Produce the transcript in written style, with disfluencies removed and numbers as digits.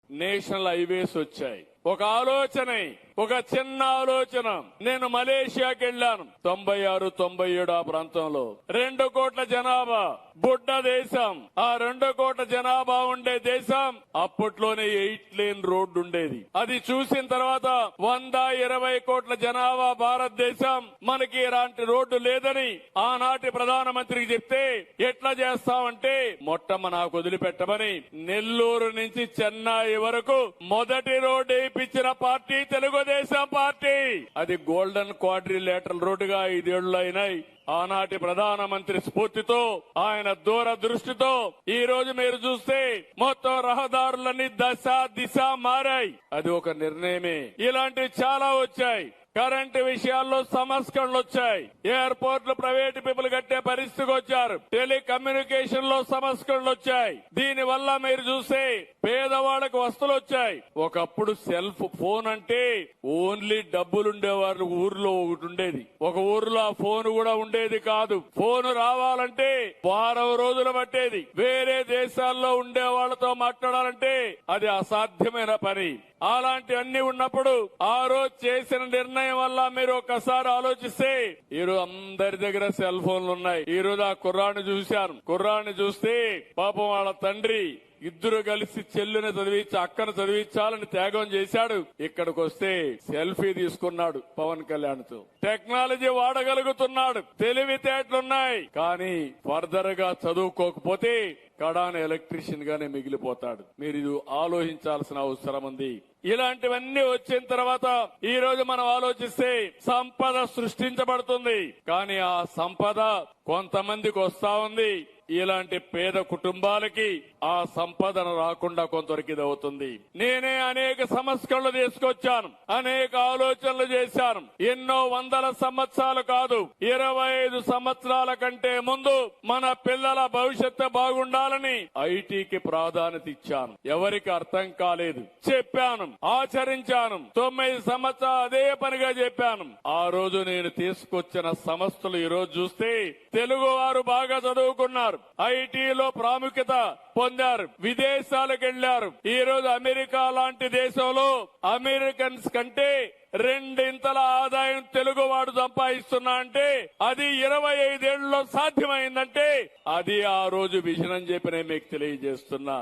National highways వచ్చాయి. ఒక ఆలోచన, ఒక చిన్న ఆలోచన. నేను మలేషియాకి వెళ్ళాను 96, 97 ఆ ప్రాంతంలో. 2 కోట్ల జనాభా, బుడ్డ దేశం. ఆ 2 కోట్ల జనాభా ఉండే దేశం అప్పట్లోనే 8 లేన్ రోడ్డు ఉండేది. అది చూసిన తర్వాత 120 కోట్ల జనాభా భారతదేశం, మనకి ఇలాంటి రోడ్డు లేదని ఆనాటి ప్రధానమంత్రికి చెప్తే ఎట్లా చేస్తామంటే నాకు వదిలిపెట్టమని నెల్లూరు నుంచి చెన్నై వరకు మొదటి రోడ్డు వేయించిన పార్టీ తెలుగుదేశం పార్టీ. అది గోల్డెన్ క్వాడ్రిలేటరల్ రోడ్డుగా 5 ఏళ్లు అయినాయి. ఆనాటి ప్రధానమంత్రి స్ఫూర్తితో, ఆయన దూరదృష్టితో ఈ రోజు మీరు చూస్తే మొత్తం రహదారులన్నీ దిశ మారాయి. అది ఒక నిర్ణయమే. ఇలాంటివి చాలా వచ్చాయి. కరెంటు విషయాల్లో సంస్కరణలు వచ్చాయి. ఎయిర్పోర్ట్లు ప్రైవేట్ పీపుల్ కట్టే పరిస్థితికి వచ్చారు. టెలికమ్యూనికేషన్ లో సంస్కరణలు వచ్చాయి. దీని వల్ల మీరు చూస్తే పేదవాళ్ళకి వస్తువులు వచ్చాయి. ఒకప్పుడు సెల్ఫ్ ఫోన్ అంటే ఓన్లీ డబ్బులుండేవారు ఊర్లో ఒకటి ఉండేది. ఒక ఊర్లో ఆ ఫోన్ కూడా ఉండేది కాదు. ఫోన్ రావాలంటే 10 రోజులు పట్టేది. వేరే దేశాల్లో ఉండే వాళ్లతో మాట్లాడాలంటే అది అసాధ్యమైన పని. అలాంటి అన్ని ఉన్నప్పుడు ఆ రోజు చేసిన నిర్ణయం వల్ల మీరు ఒక్కసారి ఆలోచిస్తే ఈరోజు అందరి దగ్గర సెల్ ఫోన్లు ఉన్నాయి. ఈ రోజు ఆ కుర్రాన్ని చూశాను. కుర్రాన్ని చూస్తే పాపం వాళ్ళ తండ్రి ఇద్దరు కలిసి చెల్లిని చదివించి అక్కను చదివించాలని త్యాగం చేశాడు. ఇక్కడికి వస్తే సెల్ఫీ తీసుకున్నాడు పవన్ కళ్యాణ్ తో. టెక్నాలజీ వాడగలుగుతున్నాడు, తెలివితేటలున్నాయి. కానీ ఫర్దర్ గా చదువుకోకపోతే కడాన ఎలక్ట్రీషియన్ గానే మిగిలిపోతాడు. మీరు ఇది ఆలోచించాల్సిన అవసరం ఉంది. ఇలాంటివన్నీ వచ్చిన తర్వాత ఈ రోజు మనం ఆలోచిస్తే సంపద సృష్టించబడుతుంది. కానీ ఆ సంపద కొంతమందికి వస్తా ఉంది. ఇలాంటి పేద కుటుంబాలకి ఆ సంపదన రాకుండా కొందరికి ఇది అవుతుంది. నేనే అనేక సంస్కరణలు తీసుకొచ్చాను, అనేక ఆలోచనలు చేశాను. ఎన్నో వందల సంవత్సరాలు కాదు, 25 సంవత్సరాల కంటే ముందు మన పిల్లల భవిష్యత్తు బాగుండాలని ఐటీకి ప్రాధాన్యత ఇచ్చాను. ఎవరికి అర్థం కాలేదు, చెప్పాను, ఆచరించాను. 9 సంవత్సరాలు అదే పనిగా చెప్పాను. ఆ రోజు నేను తీసుకొచ్చిన సంస్థలు ఈ రోజు చూస్తే తెలుగు వారు బాగా చదువుకున్నారు, ఐటీలో ప్రాముఖ్యత పొందారు, విదేశాలకు వెళ్లారు. ఈ రోజు అమెరికా లాంటి దేశంలో అమెరికన్స్ కంటే 2 ఆదాయం తెలుగువాడు సంపాదిస్తున్నా అంటే అది 25 ఏళ్లలో సాధ్యమైందంటే అది ఆ రోజు విజన్ అని చెప్పి నేను మీకు తెలియజేస్తున్నా.